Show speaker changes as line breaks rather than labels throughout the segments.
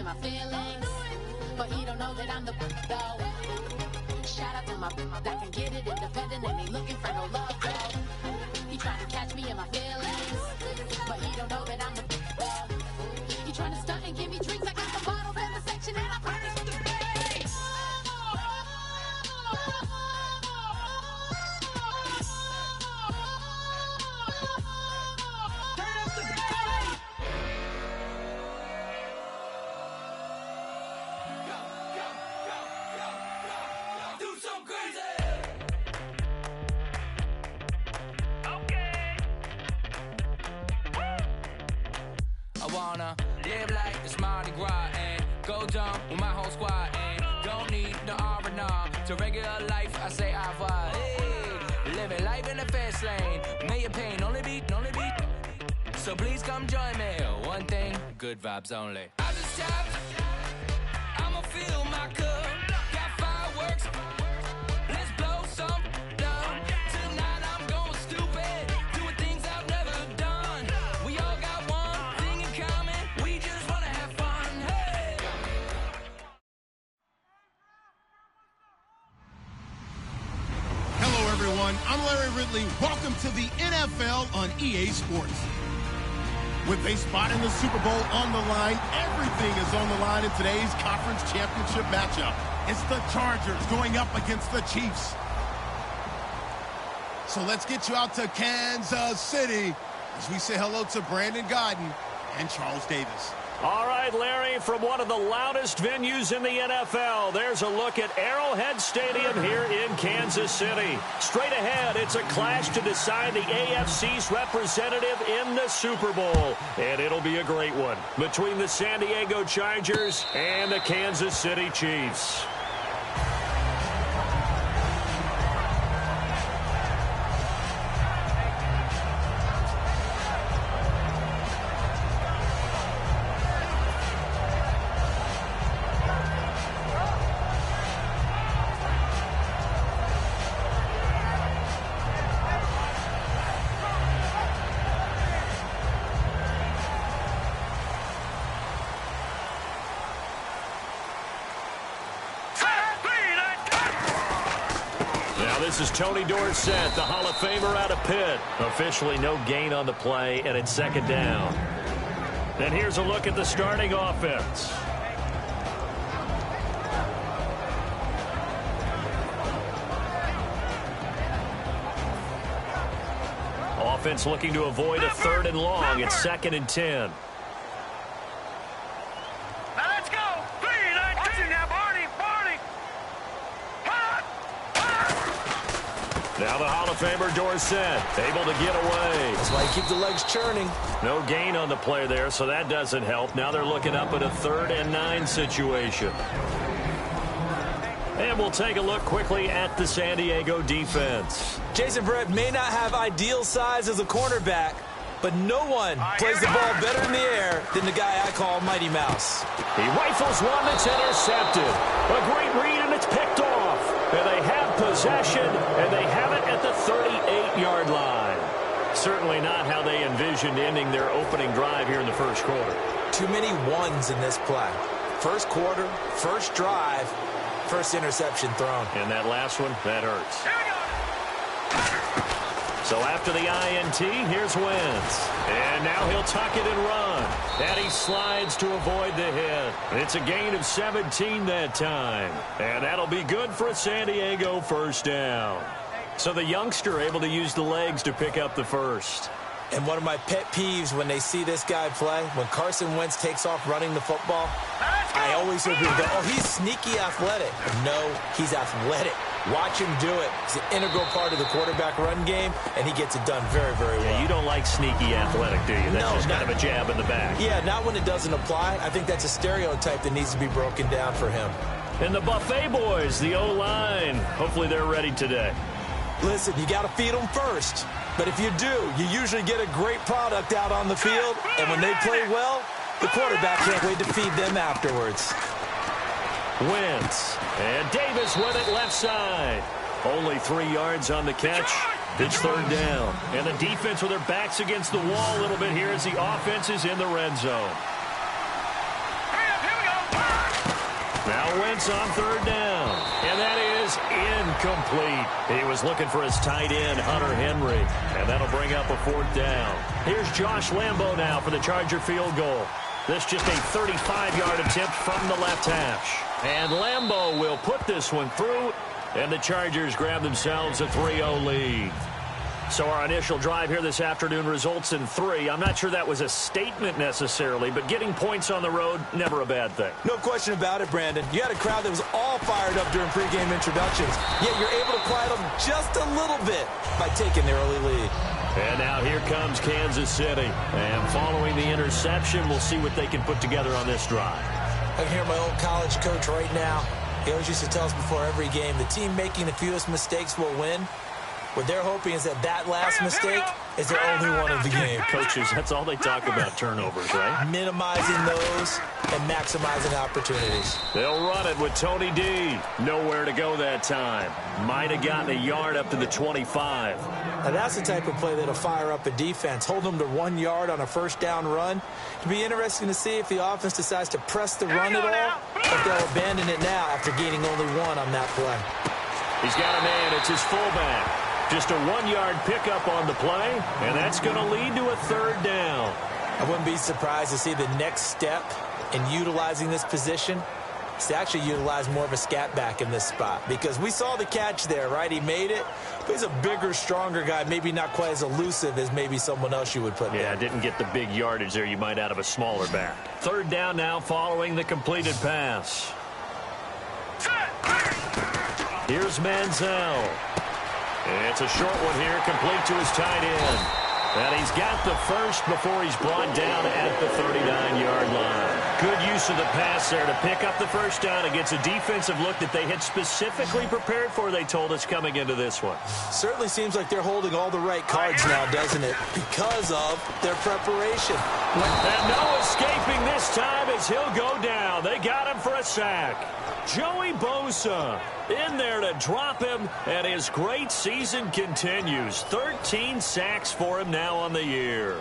in my feelings, but he don't know that I'm the though. Shout out to my that can get it independent and ain't looking for no love though. He trying to catch me in my feelings, but he don't know that I'm the though. He trying to stunt and give me drinks. I got the bottles in the section and I promise to the face.
Live like it's Mardi Gras and go dumb with my whole squad and don't need the R&R to regular life. I say au revoir. Hey, living life in the fast lane. May your pain only beat. So please come join me. One thing, good vibes only. I just tap. I'ma fill my cup. Got fireworks. Let's blow some down. Tonight I'm going stupid. Doing things I've never done. We all got one thing in common. We just wanna have fun. Hey.
Hello, everyone. I'm Larry Ridley. Welcome to the NFL on EA Sports. With a spot in the Super Bowl on the line, everything is on the line in today's conference championship matchup. It's the Chargers going up against the Chiefs. So let's get you out to Kansas City as we say hello to Brandon Godden and Charles Davis.
All right, Larry, from one of the loudest venues in the NFL, there's a look at Arrowhead Stadium here in Kansas City. Straight ahead, it's a clash to decide the AFC's representative in the Super Bowl. And it'll be a great one between the San Diego Chargers and the Kansas City Chiefs. This is Tony Dorsett, the Hall of Famer out of Pitt. Officially no gain on the play, and it's second down. And here's a look at the starting offense. Offense looking to avoid a third and long. It's 2nd and 10. Now the Hall of Famer Dorsett able to get away.
That's why you keep the legs churning.
No gain on the play there, so that doesn't help. Now they're looking up at a 3rd and 9 situation. And we'll take a look quickly at the San Diego defense.
Jason Verrett may not have ideal size as a cornerback, but no one plays the ball better in the air than the guy I call Mighty Mouse.
He rifles one that's intercepted. A great read, and it's picked off. And they have possession, and they have it at the 38-yard line. Certainly not how they envisioned ending their opening drive here in the first quarter.
Too many ones in this play. First quarter, first drive, first interception thrown.
And that last one, that hurts. So after the INT, here's Wentz. And now he'll tuck it and run. And he slides to avoid the hit. It's a gain of 17 that time. And that'll be good for a San Diego first down. So the youngster able to use the legs to pick up the first.
And one of my pet peeves when they see this guy play, when Carson Wentz takes off running the football, I always hear people go, oh, he's sneaky athletic. No, he's athletic. Watch him do it. It's an integral part of the quarterback run game, and he gets it done very, very well.
Yeah, you don't like sneaky athletic, do you? That's just kind of a jab in the back.
Yeah, not when it doesn't apply. I think that's a stereotype that needs to be broken down for him.
And the Buffet boys, the O-line, hopefully they're ready today.
Listen, you got to feed them first. But if you do, you usually get a great product out on the field, and when they play well, the quarterback can't wait to feed them afterwards.
Wentz, and Davis with it left side. Only 3 yards on the catch. It's third down. And the defense with their backs against the wall a little bit here as the offense is in the red zone.
Here we go.
Now Wentz on third down. And that is incomplete. He was looking for his tight end, Hunter Henry. And that'll bring up a fourth down. Here's Josh Lambo now for the Charger field goal. This just a 35-yard attempt from the left hash. And Lambo will put this one through. And the Chargers grab themselves a 3-0 lead. So our initial drive here this afternoon results in 3. I'm not sure that was a statement necessarily, but getting points on the road, never a bad thing.
No question about it, Brandon. You had a crowd that was all fired up during pregame introductions, yet you're able to quiet them just a little bit by taking the early lead.
And now here comes Kansas City. And following the interception, we'll see what they can put together on this drive.
I can hear my old college coach right now. He always used to tell us before every game, the team making the fewest mistakes will win. What they're hoping is that last mistake is their only one of the game.
Coaches, that's all they talk about, turnovers, right?
Minimizing those and maximizing opportunities.
They'll run it with Tony D. Nowhere to go that time. Might have gotten a yard up to the 25.
Now that's the type of play that'll fire up a defense. Hold them to 1 yard on a first down run. It'll be interesting to see if the offense decides to press the run at all, or if they'll abandon it now after gaining only 1 on that play.
He's got a man. It's his fullback. Just a 1-yard pickup on the play, and that's going to lead to a third down.
I wouldn't be surprised to see the next step in utilizing this position is to actually utilize more of a scat back in this spot, because we saw the catch there, right? He made it, but he's a bigger, stronger guy, maybe not quite as elusive as maybe someone else you would put
Yeah,
there.
didn't get the big yardage there you might out of a smaller back. Third down now following the completed pass. Here's Manziel. It's a short one here, complete to his tight end. And he's got the first before he's brought down at the 39-yard line. Good use of the pass there to pick up the first down against a defensive look that they had specifically prepared for, they told us, coming into this one.
Certainly seems like they're holding all the right cards now, doesn't it? Because of their preparation.
And no escaping this time as he'll go down. They got him for a sack. Joey Bosa in there to drop him, and his great season continues. 13 sacks for him now on the year.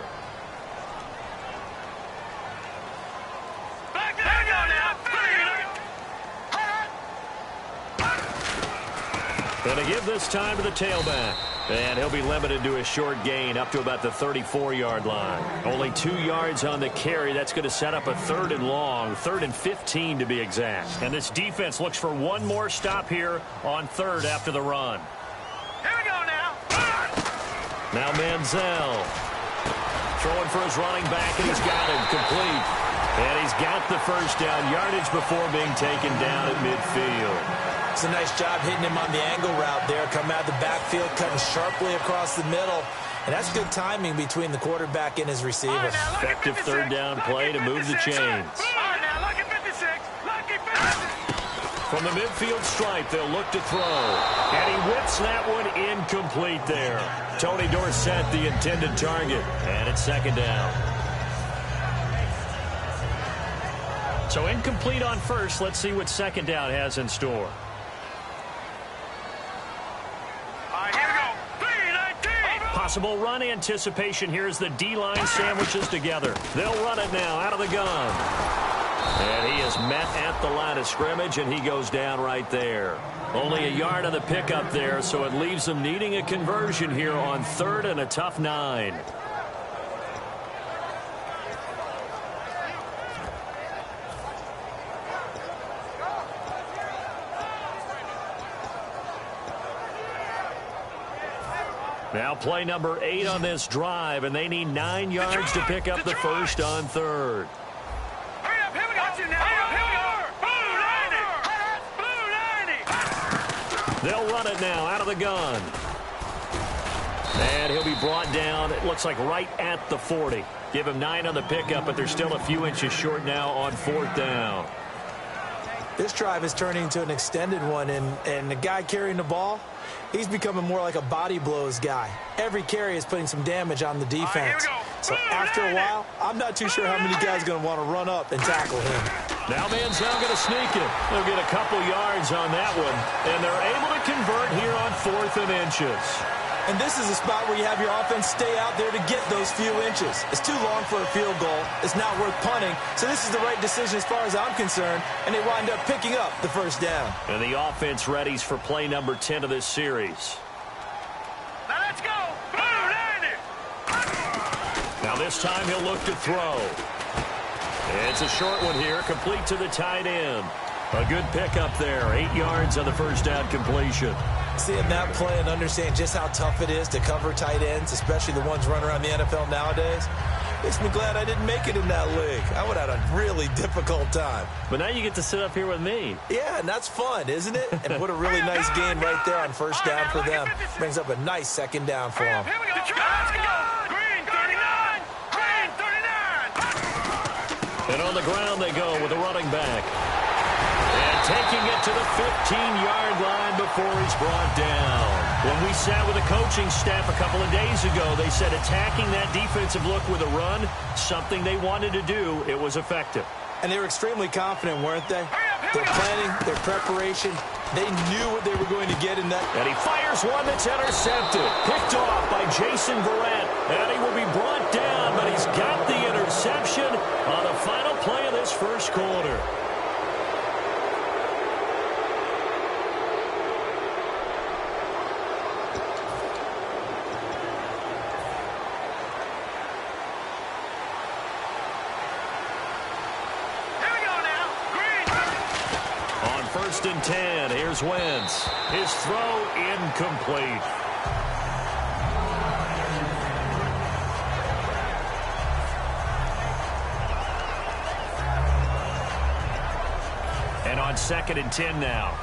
Going to give this time to the tailback. And he'll be limited to a short gain up to about the 34-yard line. Only 2 yards on the carry. That's going to set up a 3rd and long, 3rd and 15 to be exact. And this defense looks for one more stop here on 3rd after the run.
Here we go now.
Now Manziel throwing for his running back, and he's got him complete. And he's got the first down, yardage before being taken down at midfield.
It's a nice job hitting him on the angle route there. Come out of the backfield, cutting sharply across the middle. And that's good timing between the quarterback and his receiver.
Effective third down play to move the chains. From the midfield stripe, they'll look to throw. And he whips that one incomplete there. Tony Dorsett, the intended target. And it's 2nd down. So incomplete on first. Let's see what 2nd down has in store. Possible run anticipation here as the D-line sandwiches together. They'll run it now out of the gun. And he is met at the line of scrimmage, and he goes down right there. Only a yard on the pickup there, so it leaves them needing a conversion here on 3rd and a tough 9. Now play number 8 on this drive, and they need 9 yards to pick up the first on 3rd.
Hurry up, here we go. Here we go.
They'll run it now out of the gun. And he'll be brought down, it looks like right at the 40. Give him 9 on the pickup, but they're still a few inches short now on 4th down.
This drive is turning into an extended one, and the guy carrying the ball, he's becoming more like a body blows guy. Every carry is putting some damage on the defense. So after a while, I'm not too sure how many guys are going to want to run up and tackle him.
Now Manziel going to sneak it. They'll get a couple yards on that one, and they're able to convert here on 4th and inches.
And this is a spot where you have your offense stay out there to get those few inches. It's too long for a field goal. It's not worth punting. So this is the right decision as far as I'm concerned. And they wind up picking up the first down.
And the offense readies for play number 10 of this series.
Now let's go. Blue 90.
Now this time he'll look to throw. It's a short one here, complete to the tight end. A good pickup there, 8 yards on the first down completion.
Seeing that play and understand just how tough it is to cover tight ends, especially the ones running around the NFL nowadays, makes me glad I didn't make it in that league. I would have had a really difficult time.
But now you get to sit up here with me.
Yeah, and that's fun, isn't it? And what a really nice game right there on first down for them. Brings up a nice second down for them.
Here we go. Let's go. Green 39. Green 39.
And on the ground they go with a running back. And taking it to the 15-yard line before he's brought down. When we sat with the coaching staff a couple of days ago, they said attacking that defensive look with a run, something they wanted to do, it was effective.
And they were extremely confident, weren't they? Their planning, their preparation, they knew what they were going to get in that.
And he fires one that's intercepted. Picked off by Jason Verrett. And he will be brought down, but he's got the interception on the final play of this first quarter. First and 10. Here's Wentz. His throw incomplete. And on second and 10 now.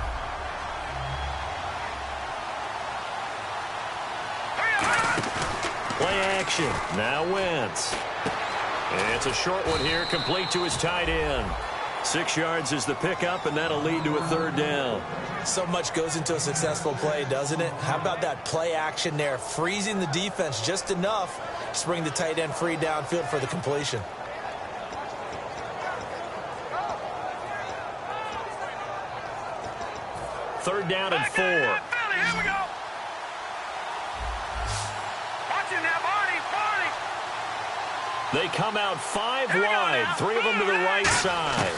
Play action. Now Wentz. It's a short one here, complete to his tight end. 6 yards is the pickup, and that'll lead to a third down.
So much goes into a successful play, doesn't it? How about that play action there, freezing the defense just enough to bring the tight end free downfield for the completion.
Third down and 4.
Here we go. Watch it now, Barney.
They come out 5 wide, 3 of them to the right side.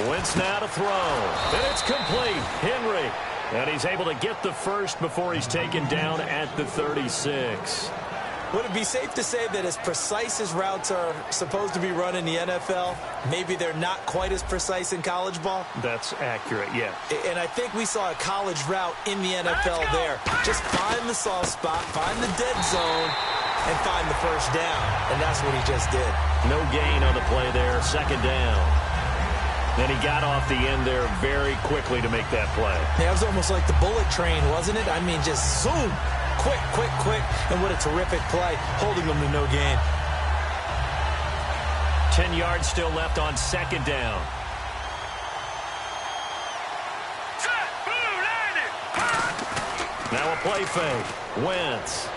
Wentz now to throw. And it's complete. Henry. And he's able to get the first before he's taken down at the 36.
Would it be safe to say that as precise as routes are supposed to be run in the NFL, maybe they're not quite as precise in college ball?
That's accurate, yeah.
And I think we saw a college route in the NFL there. Just find the soft spot, find the dead zone, and find the first down. And that's what he just did.
No gain on the play there, second down. Then he got off the end there very quickly to make that play.
Yeah, it was almost like the bullet train, wasn't it? I mean, just zoom. Quick, quick, quick. And what a terrific play, holding them to no gain.
10 yards still left on second down. Now a play fake. Wentz.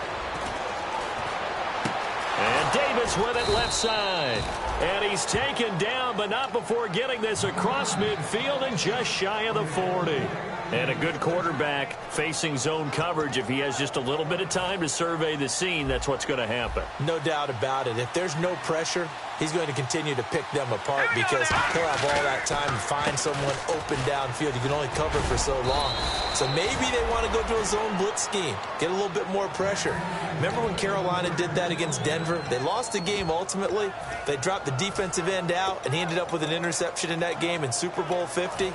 And Davis with it left side. And he's taken down, but not before getting this across midfield and just shy of the 40. And a good quarterback facing zone coverage. If he has just a little bit of time to survey the scene, that's what's going to happen.
No doubt about it. If there's no pressure, he's going to continue to pick them apart because he'll have all that time to find someone open downfield. You can only cover for so long. So maybe they want to go to a zone blitz scheme, get a little bit more pressure. Remember when Carolina did that against Denver? They lost the game ultimately. They dropped the defensive end out, and he ended up with an interception in that game in Super Bowl 50.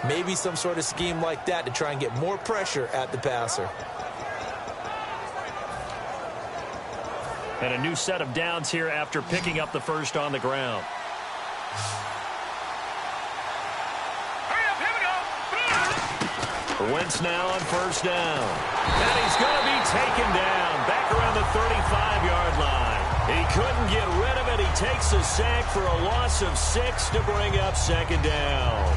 Maybe some sort of scheme like that to try and get more pressure at the passer.
And a new set of downs here after picking up the first on the ground. Wentz now on first down. And he's going to be taken down back around the 35-yard line. He couldn't get rid of it. He takes a sack for a loss of 6 to bring up second down.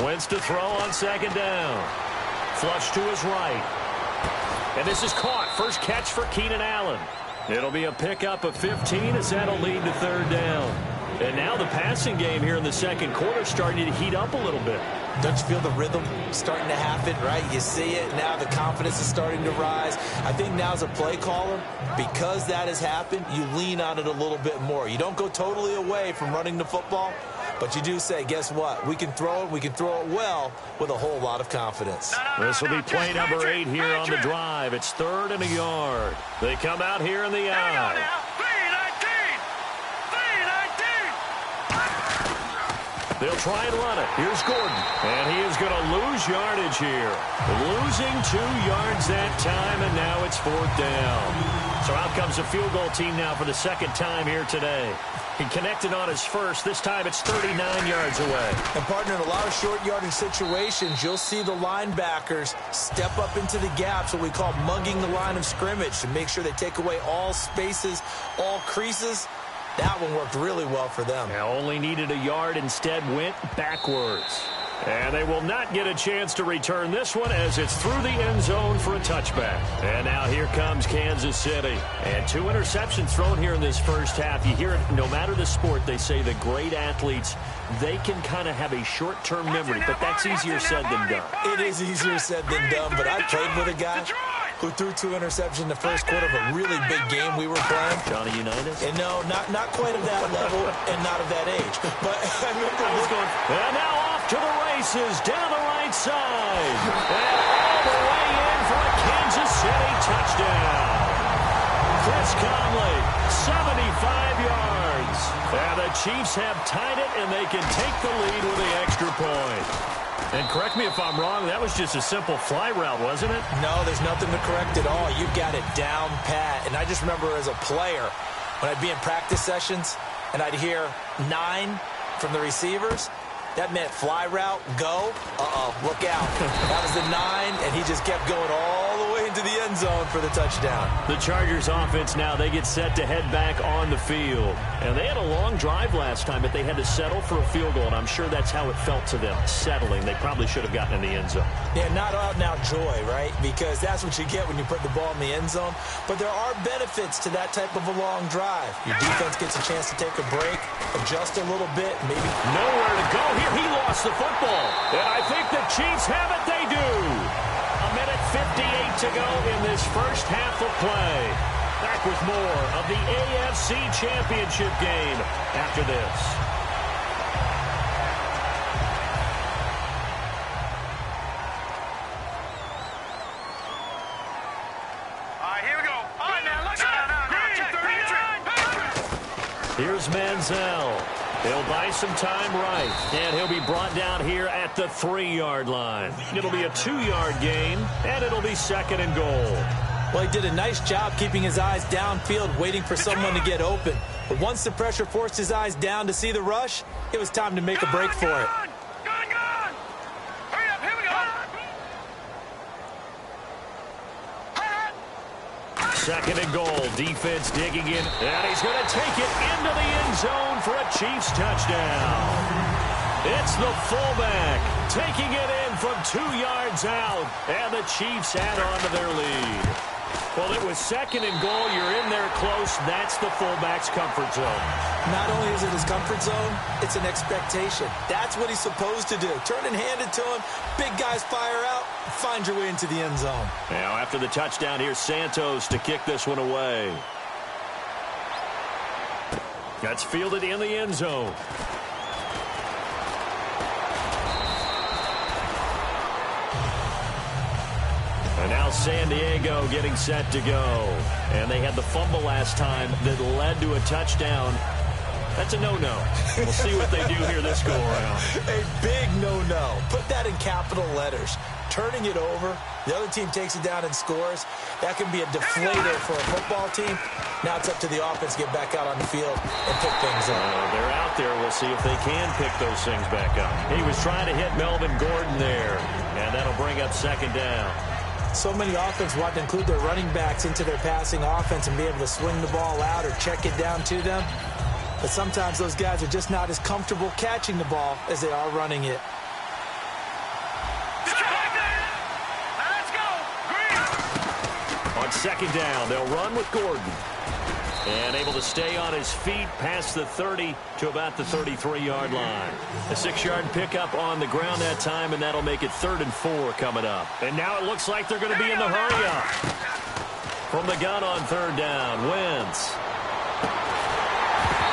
Wentz to throw on second down. Flush to his right. And this is caught. First catch for Keenan Allen. It'll be a pickup of 15 as that'll lead to third down. And now the passing game here in the second quarter starting to heat up a little bit.
Don't you feel the rhythm starting to happen, right? You see it. Now the confidence is starting to rise. I think now as a play caller, because that has happened, you lean on it a little bit more. You don't go totally away from running the football, but you do say, guess what? We can throw it. We can throw it well with a whole lot of confidence.
This will be play number 8 here on the drive. It's 3rd and a yard. They come out here in the eye. They'll try and run it. Here's Gordon. And he is going to lose yardage here. Losing 2 yards that time, and now it's 4th down. So out comes the field goal team now for the second time here today. He connected on his first. This time it's 39 yards away.
And, partner, in a lot of short yardage situations, you'll see the linebackers step up into the gaps, what we call mugging the line of scrimmage, to make sure they take away all spaces, all creases. That one worked really well for them.
Now only needed a yard, instead went backwards. And they will not get a chance to return this one as it's through the end zone for a touchback. And now here comes Kansas City. And 2 interceptions thrown here in this first half. You hear it, no matter the sport, they say the great athletes, they can kind of have a short-term memory, but that's easier said than done.
It is easier said than done, but I played with a guy who threw 2 interceptions in the first quarter of a really big game we were playing.
Johnny Unitas?
And no, not quite of that level and not of that age. But I remember I was going.
And now off to the races down the right side. And all the way in for a Kansas City touchdown. Chris Conley, 75 yards. And the Chiefs have tied it, and they can take the lead with the extra point. And correct me if I'm wrong, that was just a simple fly route, wasn't it?
No, there's nothing to correct at all. You've got it down pat. And I just remember as a player, when I'd be in practice sessions and I'd hear 9 from the receivers, that meant fly route, go. Look out. That was the 9, and he just kept going all the way into the end zone for the touchdown.
The Chargers offense now, they get set to head back on the field. And they had a long drive last time, but they had to settle for a field goal, and I'm sure that's how it felt to them, settling. They probably should have gotten in the end zone.
Yeah, not out and out joy, right? Because that's what you get when you put the ball in the end zone. But there are benefits to that type of a long drive. Your defense gets a chance to take a break, adjust a little bit, maybe.
Nowhere to go here. He lost the football. And I think the Chiefs have it. They do. 1:58 to go in this first half of play. Back with more of the AFC Championship game after this.
All right, here we go. All right, now, look at
Here's Manziel. He'll buy some time right, and he'll be brought down here at the 3-yard line. It'll be a 2-yard gain, and it'll be 2nd and goal.
Well, he did a nice job keeping his eyes downfield, waiting for someone to get open. But once the pressure forced his eyes down to see the rush, it was time to make a break for it.
Good. Hurry up, here we go.
2nd and goal. Defense digging in, and he's going to take it into the end zone for a Chiefs touchdown. It's the fullback taking it in from 2 yards out, and the Chiefs add on to their lead. Well, it was 2nd and goal. You're in there close. That's the fullback's comfort zone.
Not only is it his comfort zone, it's an expectation. That's what he's supposed to do. Turn and hand it to him. Big guys fire out. Find your way into the end zone.
Now, after the touchdown, here's Santos to kick this one away. That's fielded in the end zone. And now San Diego getting set to go. And they had the fumble last time that led to a touchdown. That's a no-no. We'll see what they do here this go-around.
A big no-no. Put that in capital letters. Turning it over, the other team takes it down and scores. That can be a deflator for a football team. Now it's up to the offense to get back out on the field and pick things up.
They're out there. We'll see if they can pick those things back up. He was trying to hit Melvin Gordon there, and that'll bring up 2nd down.
So many offenses want to include their running backs into their passing offense and be able to swing the ball out or check it down to them. But sometimes those guys are just not as comfortable catching the ball as they are running it.
second down. They'll run with Gordon. And able to stay on his feet past the 30 to about the 33-yard line. A 6-yard pickup on the ground that time, and that'll make it 3rd and 4 coming up. And now it looks like they're going to be in the hurry-up. From the gun on 3rd down, Wentz.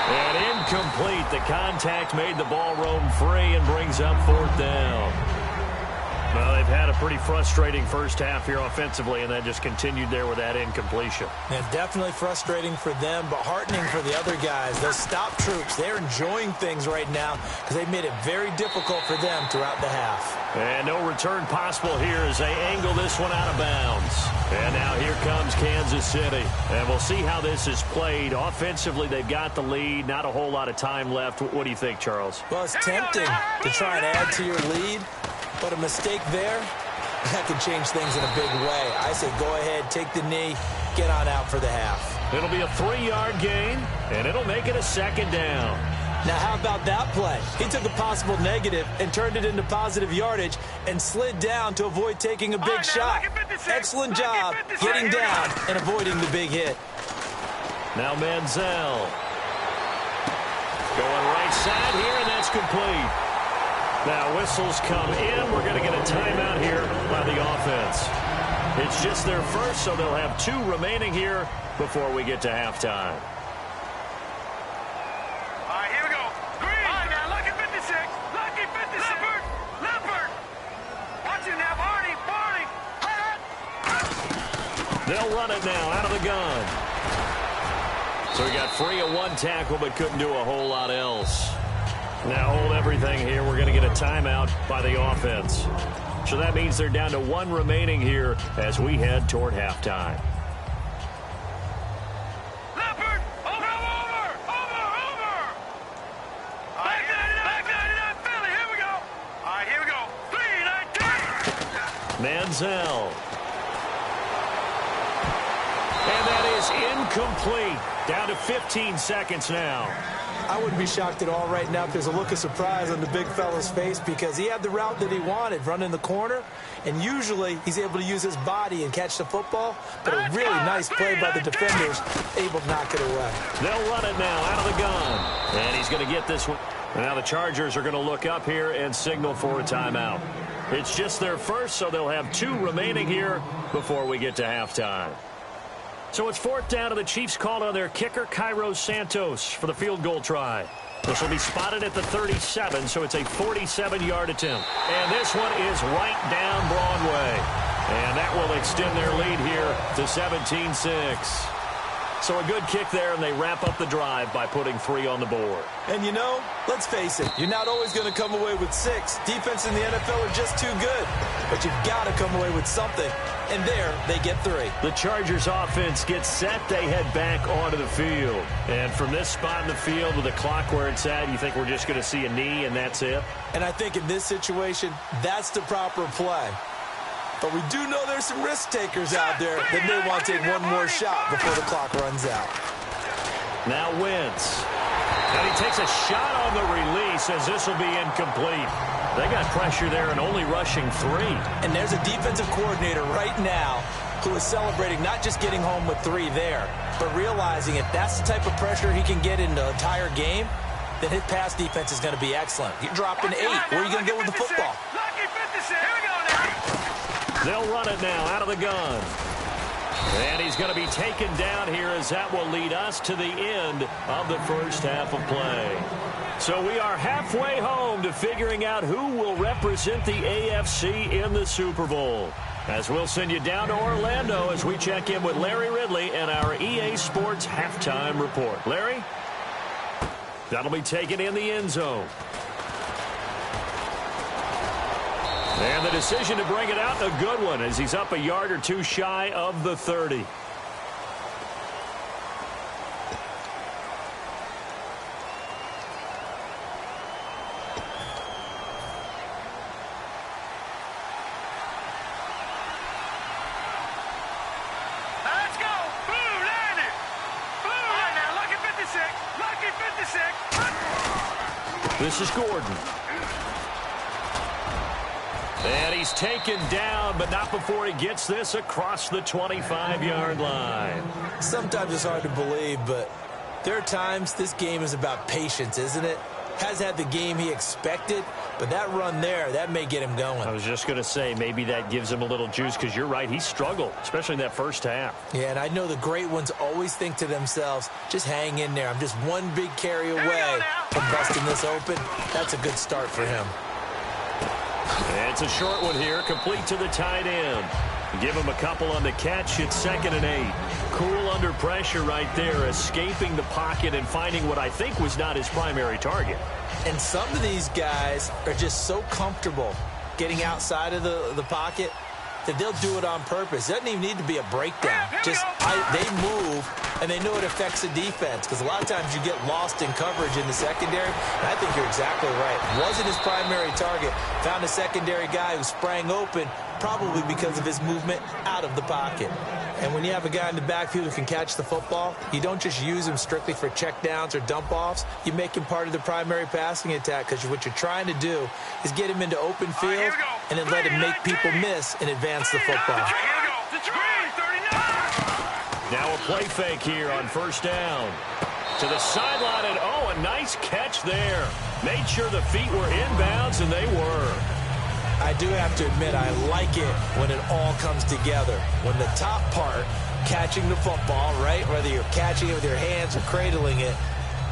And incomplete. The contact made the ball roam free and brings up 4th down. Well, they've had a pretty frustrating first half here offensively, and that just continued there with that incompletion.
And definitely frustrating for them, but heartening for the other guys. Those stop troops, they're enjoying things right now because they've made it very difficult for them throughout the half.
And no return possible here as they angle this one out of bounds. And now here comes Kansas City. And we'll see how this is played. Offensively, they've got the lead. Not a whole lot of time left. What do you think, Charles?
Well, it's tempting to try and add to your lead. But a mistake there, that can change things in a big way. I say go ahead, take the knee, get on out for the half.
It'll be a 3-yard gain, and it'll make it a 2nd down.
Now, how about that play? He took a possible negative and turned it into positive yardage and slid down to avoid taking a big shot. Excellent job getting down and avoiding the big hit.
Now Manziel. Going right side here, and that's complete. Now whistles come in. We're going to get a timeout here by the offense. It's just their first, so they'll have 2 remaining here before we get to halftime.
All right, here we go. Green. All right, now, lucky 56. Lucky 56. Leopard. Watch it now, Barney.
They'll run it now out of the gun. So he got free of 1 tackle, but couldn't do a whole lot else. Now hold everything here. We're going to get a timeout by the offense. So that means they're down to 1 remaining here as we head toward halftime.
Leopard, over. All right, Philly, here we go. All right, here we go. 3-19.
Manziel. And that is incomplete. Down to 15 seconds now.
I wouldn't be shocked at all right now if there's a look of surprise on the big fella's face because he had the route that he wanted, running the corner, and usually he's able to use his body and catch the football, but a really nice play by the defenders, able to knock it away.
They'll run it now out of the gun, and he's going to get this one. And now the Chargers are going to look up here and signal for a timeout. It's just their first, so they'll have 2 remaining here before we get to halftime. So it's 4th down, and the Chiefs called on their kicker, Cairo Santos, for the field goal try. This will be spotted at the 37, so it's a 47-yard attempt. And this one is right down Broadway. And that will extend their lead here to 17-6. So a good kick there, and they wrap up the drive by putting 3 on the board.
And you know, let's face it, you're not always going to come away with 6. Defense in the NFL are just too good. But you've got to come away with something. And there, they get 3.
The Chargers offense gets set. They head back onto the field. And from this spot in the field with the clock where it's at, you think we're just going to see a knee and that's it?
And I think in this situation, that's the proper play. But we do know there's some risk takers out there that may want to take one more shot before the clock runs out.
Now Wentz. And he takes a shot on the release as this will be incomplete. They got pressure there and only rushing 3.
And there's a defensive coordinator right now who is celebrating not just getting home with 3 there, but realizing if that's the type of pressure he can get in the entire game, then his pass defense is going to be excellent. You're dropping 8. Where are you going to go with the football?
Lucky 56. Here we go now.
They'll run it now out of the gun. And he's going to be taken down here as that will lead us to the end of the first half of play. So we are halfway home to figuring out who will represent the AFC in the Super Bowl. As we'll send you down to Orlando as we check in with Larry Ridley and our EA Sports Halftime Report. Larry? That'll be taken in the end zone. And the decision to bring it out, a good one, as he's up a yard or 2 shy of the 30.
Let's go. Blue, land it. Blue. All right, now, lucky 56. Lucky 56.
This is Gordon. And he's taken down, but not before he gets this across the 25-yard line.
Sometimes it's hard to believe, but there are times this game is about patience, isn't it? Has had the game he expected, but that run there, that may get him going.
I was just going to say, maybe that gives him a little juice, because you're right, he struggled, especially in that first half.
Yeah, and I know the great ones always think to themselves, just hang in there. I'm just one big carry away from busting this open. That's a good start for him.
And it's a short one here, complete to the tight end. Give him a couple on the catch. It's 2nd and 8. Cool under pressure right there, escaping the pocket and finding what I think was not his primary target.
And some of these guys are just so comfortable getting outside of the pocket that they'll do it on purpose. It doesn't even need to be a breakdown. Just they move, and they know it affects the defense, because a lot of times you get lost in coverage in the secondary, and I think you're exactly right. Wasn't his primary target. Found a secondary guy who sprang open, probably because of his movement out of the pocket. And when you have a guy in the backfield who can catch the football, you don't just use him strictly for checkdowns or dump-offs. You make him part of the primary passing attack, because what you're trying to do is get him into open field and then let him make people miss and advance the football.
Now a play fake here on 1st down. To the sideline, and oh, a nice catch there. Made sure the feet were inbounds, and they were.
I do have to admit, I like it when it all comes together. When the top part, catching the football, right, whether you're catching it with your hands or cradling it,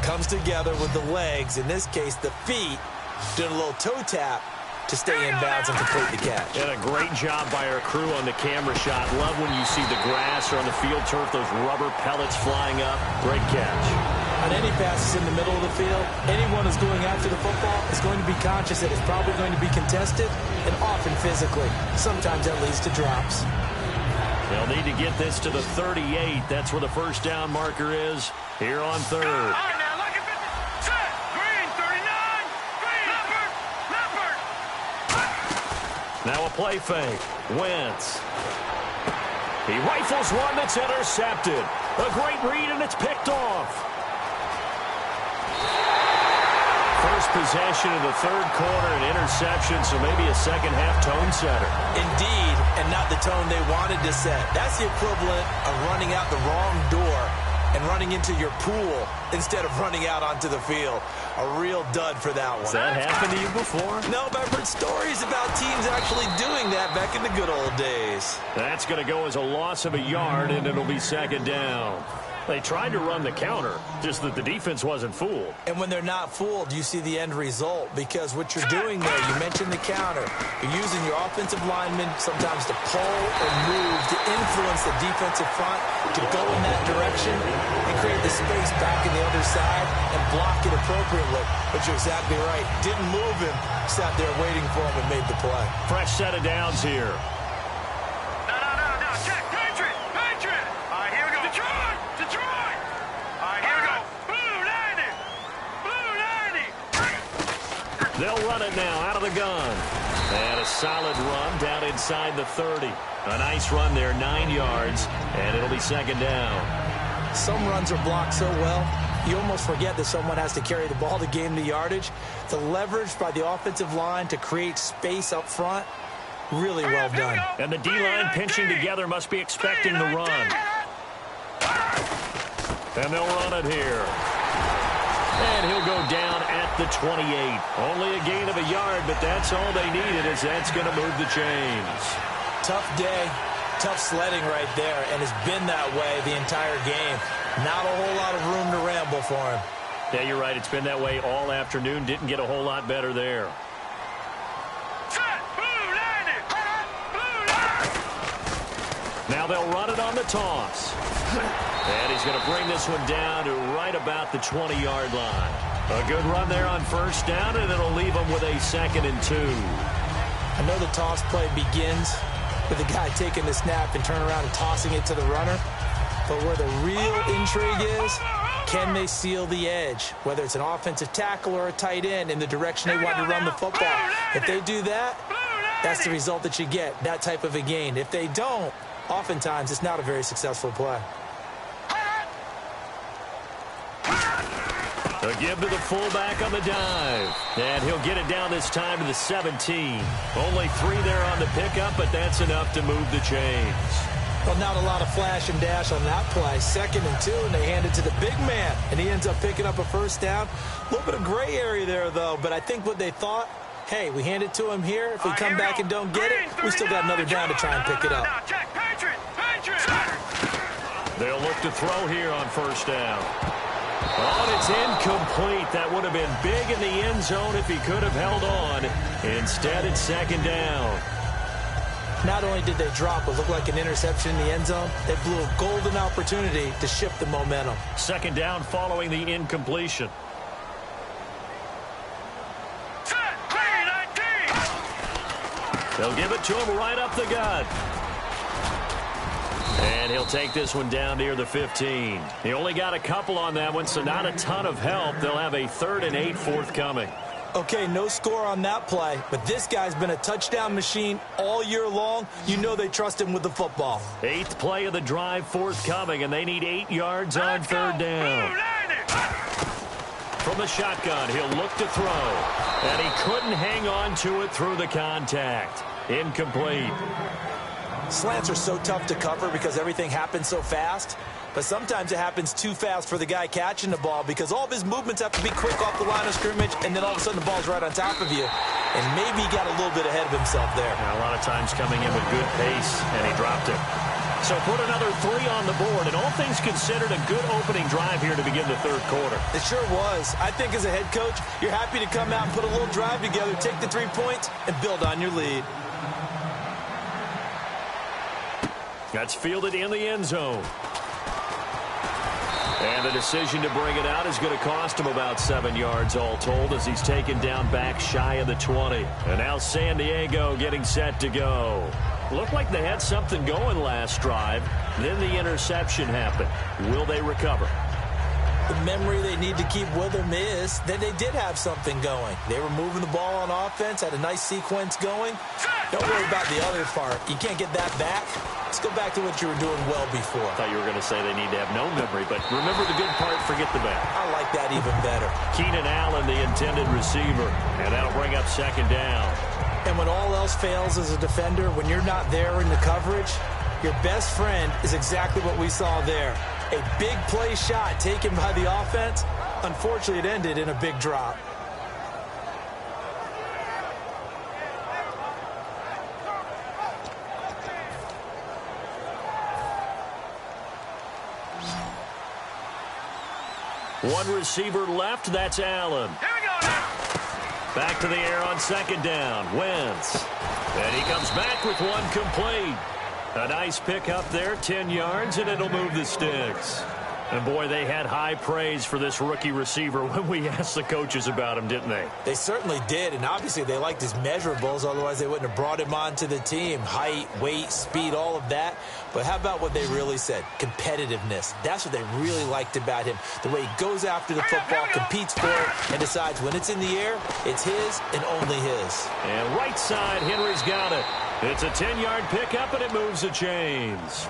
comes together with the legs, in this case the feet, doing a little toe tap to stay in bounds and complete the catch.
And a great job by our crew on the camera shot. Love when you see the grass or on the field turf, those rubber pellets flying up. Great catch.
On any passes in the middle of the field, anyone who's going after the football is going to be conscious that it's probably going to be contested, and often physically. Sometimes that leads to drops.
They'll need to get this to the 38. That's where the 1st down marker is here on 3rd. Now a play fake. Wentz. He rifles one that's intercepted. A great read, and it's picked off. First possession of the 3rd quarter, an interception, so maybe a second-half tone setter.
Indeed, and not the tone they wanted to set. That's the equivalent of running out the wrong door and running into your pool instead of running out onto the field. A real dud for that one.
Has that happened to you before?
No, but I've heard stories about teams actually doing that back in the good old days.
That's going to go as a loss of a yard, and it'll be 2nd down. They tried to run the counter, just that the defense wasn't fooled.
And when they're not fooled, you see the end result, because what you're doing there, you mentioned the counter. You're using your offensive linemen sometimes to pull or move to influence the defensive front to go in that direction and create the space back in the other side and block it appropriately. But you're exactly right. Didn't move him, sat there waiting for him and made the play.
Fresh set of downs here. They'll run it now out of the gun. And a solid run down inside the 30. A nice run there, 9 yards, and it'll be 2nd down.
Some runs are blocked so well, you almost forget that someone has to carry the ball to gain the yardage. The leverage by the offensive line to create space up front, really well done.
And the D-line pinching together must be expecting the run. And they'll run it here. And he'll go down at the 28. Only a gain of a yard, but that's all they needed, as that's going to move the chains.
Tough day, tough sledding right there, and it's been that way the entire game. Not a whole lot of room to ramble for him.
Yeah, you're right. It's been that way all afternoon. Didn't get a whole lot better there. Now they'll run it on the toss. And he's going to bring this one down to right about the 20-yard line. A good run there on 1st down, and it'll leave him with a 2nd and 2.
I know the toss play begins with the guy taking the snap and turn around and tossing it to the runner. But where the real intrigue is, can they seal the edge? Whether it's an offensive tackle or a tight end in the direction they want to run the football. If they do that, that's the result that you get, that type of a gain. If they don't, oftentimes it's not a very successful play.
A give to the fullback on the dive. And he'll get it down this time to the 17. Only 3 there on the pickup, but that's enough to move the chains.
Well, not a lot of flash and dash on that play. 2nd and 2, and they hand it to the big man. And he ends up picking up a first down. A little bit of gray area there, though. But I think what they thought, hey, we hand it to him here. If we come back and don't get it, we still got another down to try and pick it up.
They'll look to throw here on first down. Oh, and it's incomplete. That would have been big in the end zone if he could have held on. Instead, it's 2nd down.
Not only did they drop what looked like an interception in the end zone, they blew a golden opportunity to shift the momentum.
2nd down following the incompletion. They'll give it to him right up the gut. And he'll take this one down near the 15. He only got a couple on that one, so not a ton of help. They'll have a 3rd and 8 forthcoming.
Okay, no score on that play, but this guy's been a touchdown machine all year long. You know they trust him with the football.
8th play of the drive forthcoming, and they need 8 yards on 3rd down. From the shotgun, he'll look to throw, and he couldn't hang on to it through the contact. Incomplete.
Slants are so tough to cover because everything happens so fast. But sometimes it happens too fast for the guy catching the ball because all of his movements have to be quick off the line of scrimmage, and then all of a sudden the ball's right on top of you. And maybe he got a little bit ahead of himself there.
Now, a lot of times coming in with good pace, and he dropped it. So put another 3 on the board, and all things considered, a good opening drive here to begin the 3rd quarter.
It sure was. I think as a head coach, you're happy to come out and put a little drive together, take the 3 points, and build on your lead.
That's fielded in the end zone. And the decision to bring it out is going to cost him about 7 yards all told as he's taken down back shy of the 20. And now San Diego getting set to go. Looked like they had something going last drive. Then the interception happened. Will they recover?
The memory they need to keep with them is that they did have something going. They were moving the ball on offense, had a nice sequence going. Don't worry about the other part. You can't get that back. Let's go back to what you were doing well before.
I thought you were going to say they need to have no memory, but remember the good part, forget the bad.
I like that even better.
Keenan Allen, the intended receiver, and that'll bring up 2nd down.
And when all else fails as a defender, when you're not there in the coverage, your best friend is exactly what we saw there. A big play shot taken by the offense. Unfortunately, it ended in a big drop.
One receiver left, that's Allen.
Here we go now.
Back to the air on 2nd down. Wentz. And he comes back with one complete. A nice pick up there, 10 yards, and it'll move the sticks. And, boy, they had high praise for this rookie receiver when we asked the coaches about him, didn't they?
They certainly did, and obviously they liked his measurables. Otherwise, they wouldn't have brought him onto the team. Height, weight, speed, all of that. But how about what they really said? Competitiveness. That's what they really liked about him. The way he goes after the football, competes for it, and decides when it's in the air, it's his and only his.
And right side, Henry's got it. It's a 10-yard pickup, and it moves the chains.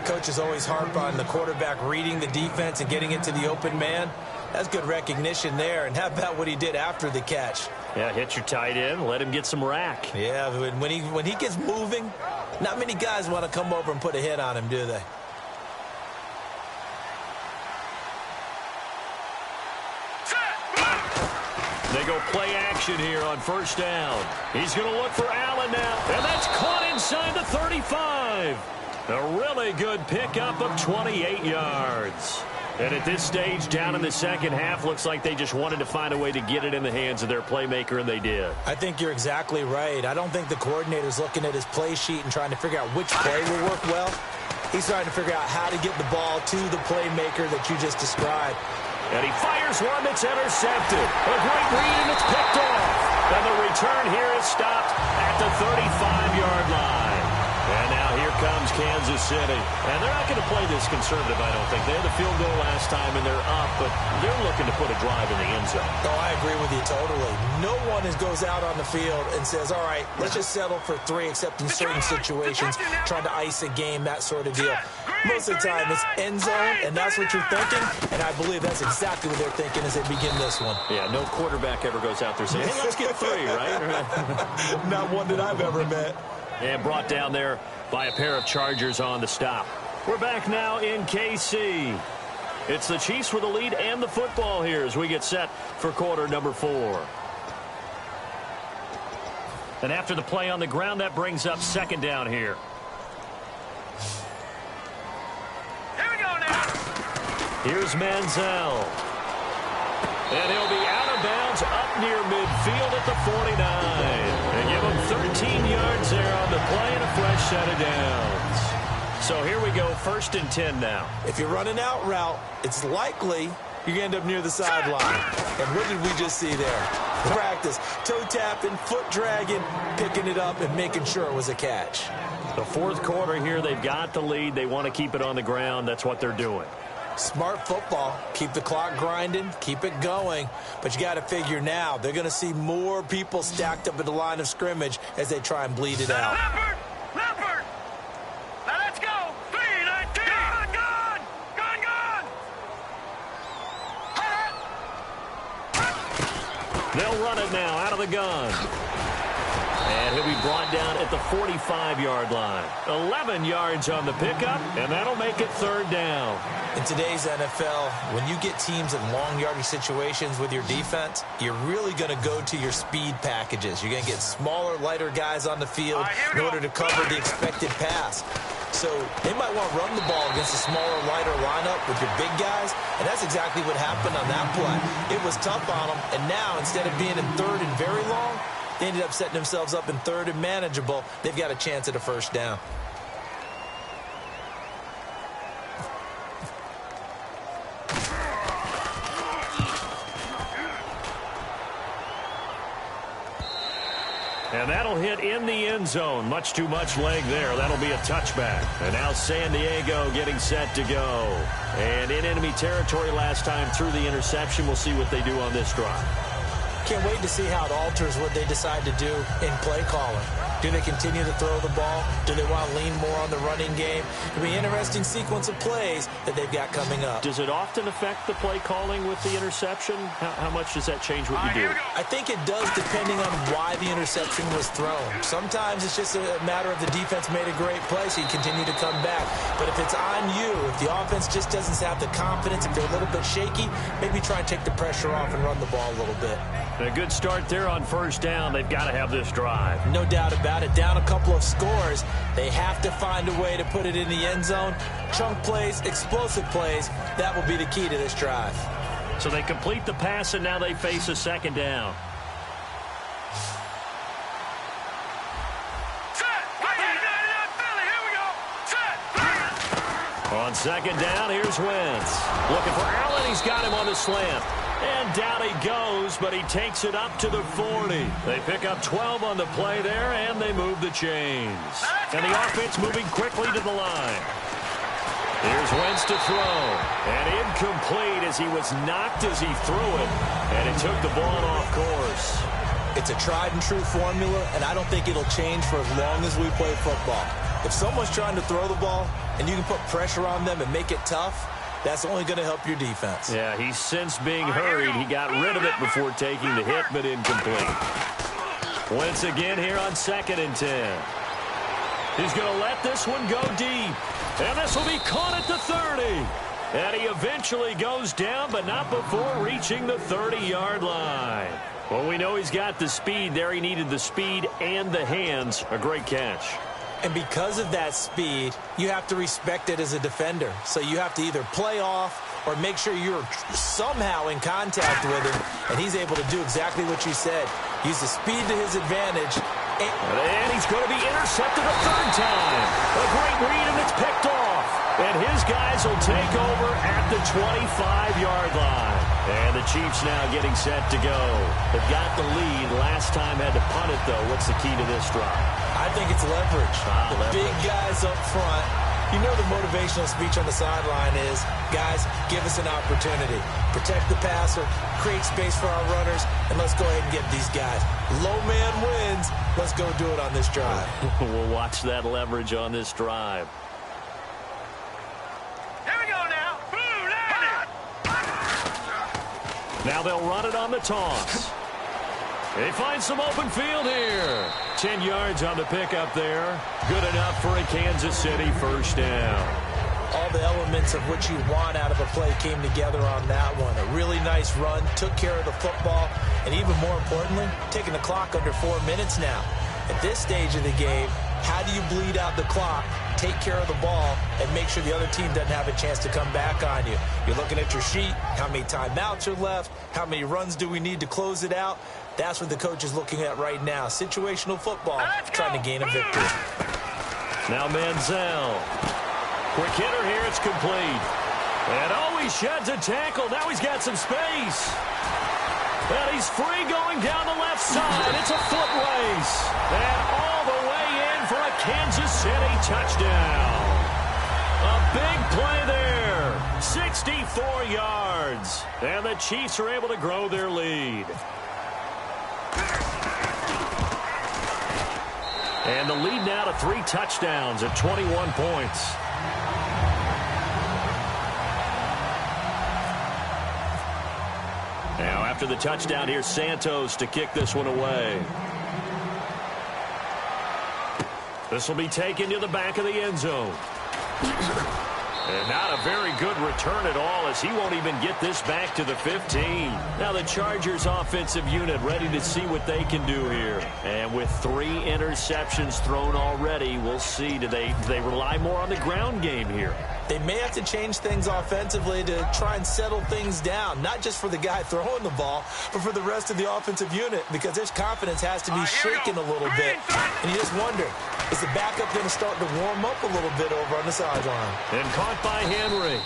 Coaches always harp on the quarterback reading the defense and getting into the open man. That's good recognition there. And how about what he did after the catch?
Yeah, hit your tight end, let him get some rack.
Yeah, when he gets moving, not many guys want to come over and put a hit on him, do they?
They go play action here on 1st down. He's going to look for Allen now, and that's caught inside the 35. A really good pickup of 28 yards. And at this stage, down in the 2nd half, looks like they just wanted to find a way to get it in the hands of their playmaker, and they did.
I think you're exactly right. I don't think the coordinator's looking at his play sheet and trying to figure out which play will work well. He's trying to figure out how to get the ball to the playmaker that you just described.
And he fires one that's intercepted. A great read, and it's picked off. And the return here is stopped at the 35-yard line. And now here comes Kansas City. And they're not going to play this conservative, I don't think. They had the field goal last time, and they're up, but they're looking to put a drive in the end zone.
Oh, I agree with you totally. No one goes out on the field and says, all right, let's just settle for 3, except in certain situations, trying to ice a game, that sort of deal. Most of the time, it's end zone, and that's what you're thinking, and I believe that's exactly what they're thinking as they begin this one.
Yeah, no quarterback ever goes out there saying, hey, let's get 3, right?
Not one that I've ever met.
And brought down there by a pair of Chargers on the stop. We're back now in KC. It's the Chiefs with the lead and the football here as we get set for quarter number 4. And after the play on the ground, that brings up second down here.
Here we go now.
Here's Manziel. And he'll be out of bounds up near midfield at the 49. And give him 13 yards there on the play and a fresh set of downs. So here we go, 1st and 10 now.
If you're running out route, it's likely you're going to end up near the sideline. And what did we just see there? Practice, toe tapping, foot dragging, picking it up, and making sure it was a catch.
The 4th quarter here, they've got the lead. They want to keep it on the ground. That's what they're doing.
Smart football. Keep the clock grinding. Keep it going. But you got to figure now, they're going to see more people stacked up at the line of scrimmage as they try and bleed it out.
Leopard! Now let's go! 3-19! Gone!
They'll run it now out of the gun. And he'll be brought down at the 45-yard line. 11 yards on the pickup, and that'll make it 3rd down.
In today's NFL, when you get teams in long yardage situations with your defense, you're really going to go to your speed packages. You're going to get smaller, lighter guys on the field in order to cover the expected pass. So they might want to run the ball against a smaller, lighter lineup with your big guys, and that's exactly what happened on that play. It was tough on them, and now instead of being in 3rd and very long, they ended up setting themselves up in 3rd and manageable. They've got a chance at a 1st down.
And that'll hit in the end zone. Much too much leg there. That'll be a touchback. And now San Diego getting set to go. And in enemy territory last time through the interception. We'll see what they do on this drive.
Can't wait to see how it alters what they decide to do in play calling. Do they continue to throw the ball? Do they want to lean more on the running game? It'll be an interesting sequence of plays that they've got coming up.
Does it often affect the play calling with the interception? How much does that change what you do?
I think it does depending on why the interception was thrown. Sometimes it's just a matter of the defense made a great play, so you continue to come back. But if it's on you, if the offense just doesn't have the confidence, if they're a little bit shaky, maybe try and take the pressure off and run the ball a little bit.
A good start there on 1st down. They've got to have this drive.
No doubt about it. Down a couple of scores. They have to find a way to put it in the end zone. Chunk plays, explosive plays. That will be the key to this drive.
So they complete the pass, and now they face a 2nd down. On 2nd down, here's Wentz. Looking for Allen. He's got him on the slant. And down he goes, but he takes it up to the 40. They pick up 12 on the play there, and they move the chains. And the offense moving quickly to the line. Here's Wentz to throw. And incomplete as he was knocked as he threw it. And it took the ball off course.
It's a tried-and-true formula, and I don't think it'll change for as long as we play football. If someone's trying to throw the ball, and you can put pressure on them and make it tough, that's only going to help your defense.
Yeah, he's since being hurried. He got rid of it before taking the hit, but incomplete. Wentz again here on 2nd and 10. He's going to let this one go deep. And this will be caught at the 30. And he eventually goes down, but not before reaching the 30-yard line. Well, we know he's got the speed there. He needed the speed and the hands. A great catch.
And because of that speed, you have to respect it as a defender. So you have to either play off or make sure you're somehow in contact with him. And he's able to do exactly what you said. Use the speed to his advantage.
And he's going to be intercepted a 3rd time. A great read, and it's picked off. And his guys will take over at the 25-yard line. And the Chiefs now getting set to go. They've got the lead. Last time had to punt it, though. What's the key to this drive?
I think it's leverage. The
leverage.
Big guys up front. You know the motivational speech on the sideline is, guys, give us an opportunity. Protect the passer, create space for our runners, and let's go ahead and get these guys. Low man wins. Let's go do it on this drive.
We'll watch that leverage on this drive.
Here we go now.
Now they'll run it on the toss. They find some open field here. 10 yards on the pickup there. Good enough for a Kansas City first down.
All the elements of what you want out of a play came together on that one. A really nice run, took care of the football, and even more importantly, taking the clock under 4 minutes now. At this stage of the game, how do you bleed out the clock, take care of the ball, and make sure the other team doesn't have a chance to come back on you? You're looking at your sheet, how many timeouts are left, how many runs do we need to close it out? That's what the coach is looking at right now. Situational football, trying to gain a victory.
Now Manziel. Quick hitter here, it's complete. And oh, he sheds a tackle. Now he's got some space. And he's free going down the left side. It's a foot race. And all the way in for a Kansas City touchdown. A big play there. 64 yards. And the Chiefs are able to grow their lead. And the lead now to 3 touchdowns at 21 points. Now after the touchdown, here's Santos to kick this one away. This will be taken to the back of the end zone. And not a very good return at all, as he won't even get this back to the 15. Now the Chargers offensive unit ready to see what they can do here. And with 3 interceptions thrown already, we'll see. Do they rely more on the ground game here?
They may have to change things offensively to try and settle things down, not just for the guy throwing the ball, but for the rest of the offensive unit, because his confidence has to be shaken a little bit. And you just wonder, is the backup going to start to warm up a little bit over on the sideline?
And caught by Henry.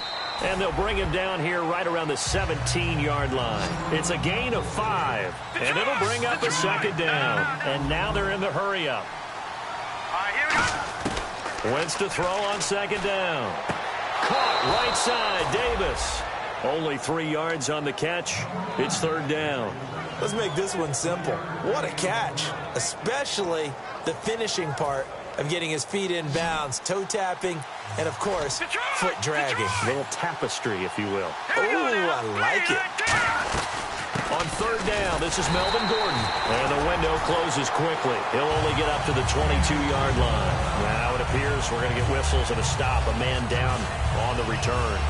And they'll bring him down here right around the 17-yard line. It's a gain of 5, and it'll bring up a second down. And now they're in the hurry-up. Wentz to throw on second down. Caught right side, Davis. Only 3 yards on the catch. It's third down.
Let's make this one simple. What a catch, especially the finishing part of getting his feet in bounds, toe tapping, and, of course, foot dragging.
A little tapestry, if you will.
Oh, I like it.
On third down, this is Melvin Gordon. And the window closes quickly. He'll only get up to the 22-yard line. Now it appears we're going to get whistles and a stop. A man down on the return.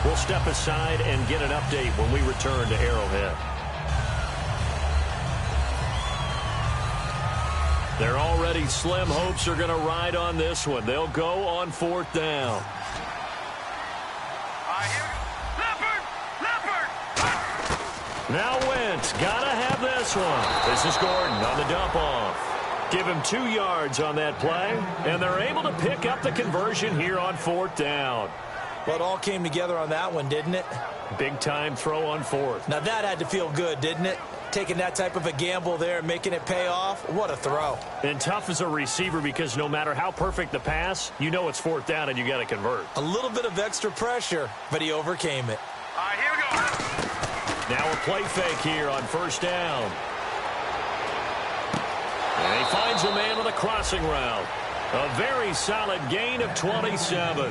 We'll step aside and get an update when we return to Arrowhead. Their already slim hopes are going to ride on this one. They'll go on fourth down. Now Wentz, gotta have this one. This is Gordon on the dump off. Give him 2 yards on that play, and they're able to pick up the conversion here on fourth down.
Well, it all came together on that one, didn't it?
Big time throw on fourth.
Now that had to feel good, didn't it? Taking that type of a gamble there and making it pay off. What a throw.
And tough as a receiver, because no matter how perfect the pass, you know it's fourth down and you got to convert.
A little bit of extra pressure, but he overcame it.
All right, here we go.
Now a play fake here on first down. And he finds a man on the crossing route. A very solid gain of 27.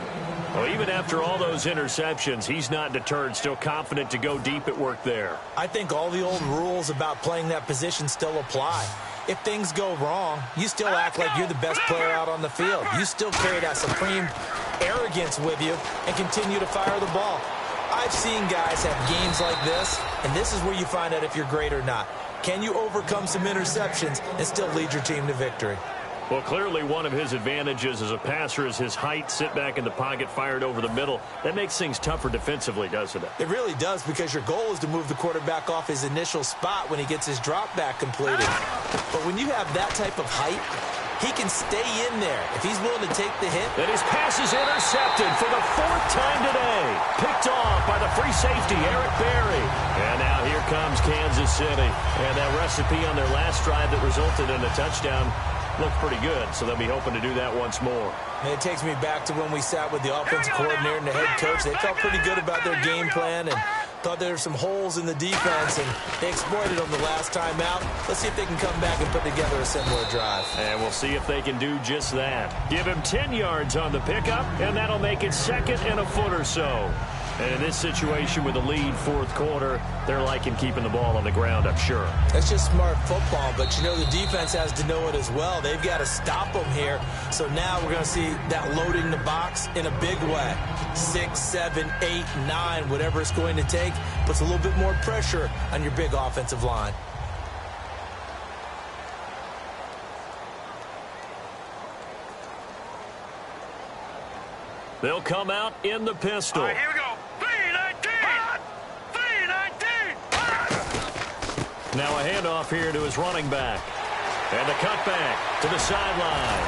Well, even after all those interceptions, he's not deterred, still confident to go deep at work there.
I think all the old rules about playing that position still apply. If things go wrong, you still act like you're the best player out on the field. You still carry that supreme arrogance with you and continue to fire the ball. I've seen guys have games like this, and this is where you find out if you're great or not. Can you overcome some interceptions and still lead your team to victory?
Well, clearly one of his advantages as a passer is his height, sit back in the pocket, fired over the middle. That makes things tougher defensively, doesn't it?
It really does, because your goal is to move the quarterback off his initial spot when he gets his drop back completed. But when you have that type of height, He can stay in there if he's willing to take the hit.
And his pass is intercepted for the 4th time today. Picked off by the free safety, Eric Berry. And now here comes Kansas City. And that recipe on their last drive that resulted in a touchdown looked pretty good, so they'll be hoping to do that once more.
And it takes me back to when we sat with the offensive coordinator and the head coach. They felt pretty good about their game plan and thought there were some holes in the defense, and they exploited them the last time out. Let's see if they can come back and put together a similar drive.
And we'll see if they can do just that. Give him 10 yards on the pickup, and that'll make it 2nd and a foot or so. And in this situation with the lead 4th quarter, they're liking keeping the ball on the ground, I'm sure.
That's just smart football, but you know the defense has to know it as well. They've got to stop them here. So now we're going to see that loading the box in a big way. 6, 7, 8, 9, whatever it's going to take, puts a little bit more pressure on your big offensive line.
They'll come out in the pistol.
All right, here we go. 3-19.
Now a handoff here to his running back. And the cutback to the sideline.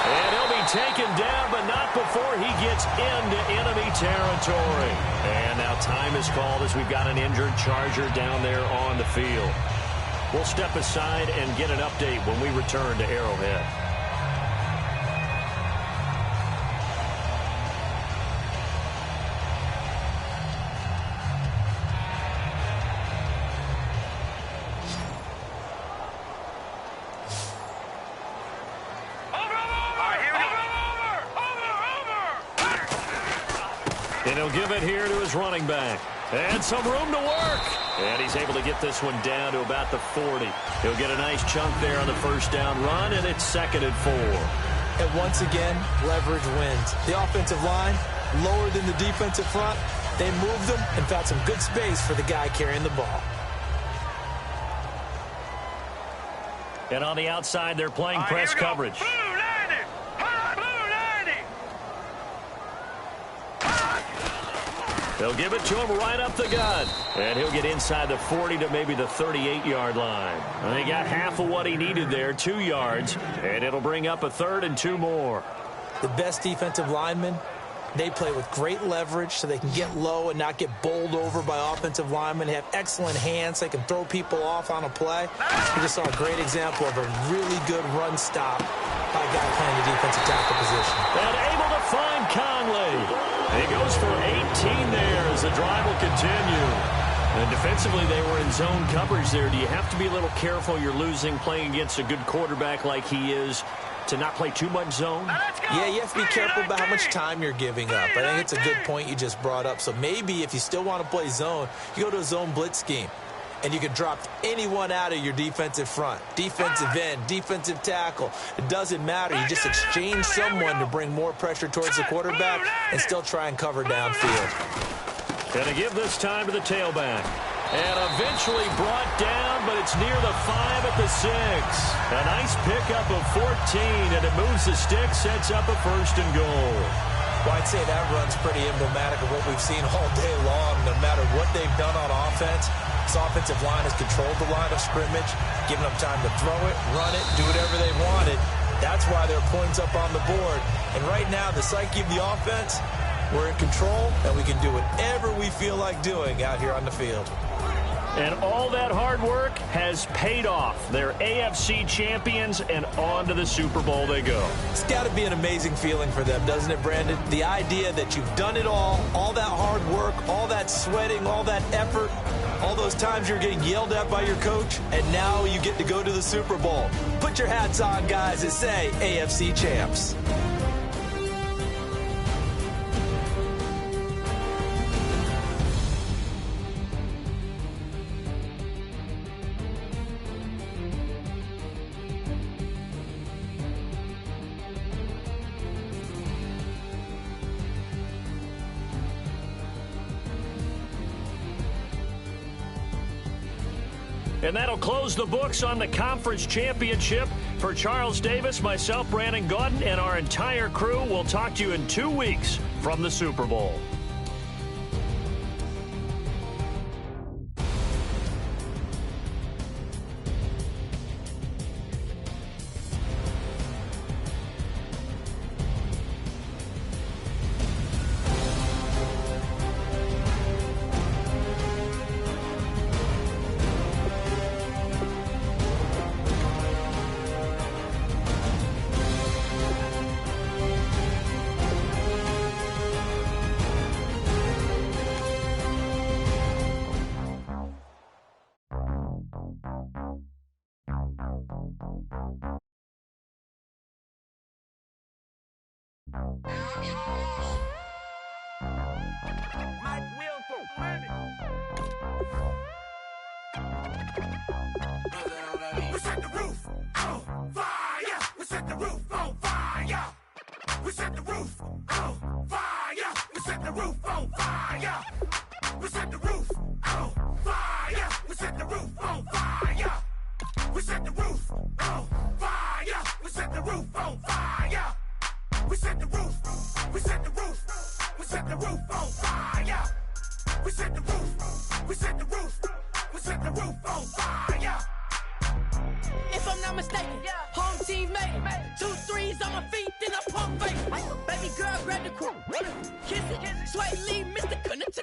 And he'll be taken down, but not before he gets into enemy territory. And now time is called as we've got an injured Charger down there on the field. We'll step aside and get an update when we return to Arrowhead. And he'll give it here to his running back. And some room to work. And he's able to get this one down to about the 40. He'll get a nice chunk there on the first down run, and it's 2nd and 4.
And once again, leverage wins. The offensive line, lower than the defensive front. They moved them and found some good space for the guy carrying the ball.
And on the outside, they're playing press coverage.
Blue 90. Blue 90.
They'll give it to him right up the gut. And he'll get inside the 40 to maybe the 38-yard line. And he got half of what he needed there, 2 yards. And it'll bring up a 3rd and 2 more.
The best defensive linemen, they play with great leverage so they can get low and not get bowled over by offensive linemen. They have excellent hands. They can throw people off on a play. We just saw a great example of a really good run stop by a guy playing the defensive tackle position.
And able to find Conley. He goes for 18 there as the drive will continue. And defensively, they were in zone coverage there. Do you have to be a little careful? You're losing playing against a good quarterback like he is to not play too much zone?
Yeah, you have to be careful about how much time you're giving up. I think it's a good point you just brought up. So maybe if you still want to play zone, you go to a zone blitz scheme. And you can drop anyone out of your defensive front. Defensive end, defensive tackle. It doesn't matter. You just exchange someone to bring more pressure towards the quarterback and still try and cover downfield.
Gonna give this time to the tailback. And eventually brought down, but it's near the 5 at the 6. A nice pickup of 14, and it moves the stick, sets up a 1st and goal.
Well, I'd say that run's pretty emblematic of what we've seen all day long. No matter what they've done on offense, this offensive line has controlled the line of scrimmage, given them time to throw it, run it, do whatever they wanted. That's why there are points up on the board. And right now, the psyche of the offense, we're in control, and we can do whatever we feel like doing out here on the field.
And all that hard work has paid off. They're AFC champions, and on to the Super Bowl they go.
It's got to be an amazing feeling for them, doesn't it, Brandon? The idea that you've done it all that hard work, all that sweating, all that effort, all those times you're getting yelled at by your coach, and now you get to go to the Super Bowl. Put your hats on, guys, and say AFC champs.
And that'll close the books on the conference championship. For Charles Davis, myself, Brandon Gaudin, and our entire crew, we'll talk to you in 2 weeks from the Super Bowl.
Mike Will for winning. We set the roof on fire. We set the roof on fire. We set the roof on fire. We set the roof on fire. We set the roof on fire. We set the roof on fire. We set the roof on fire. We set the roof on fire. We set the roof. We set the roof. We set the roof on fire. We set the roof. We set the roof. We set the roof on fire.
If I'm not mistaken, home team made it. 2 3s on my feet, then I pump fake. Baby girl, grab the crew. Kiss it, sway, leave, Mr. Couldn't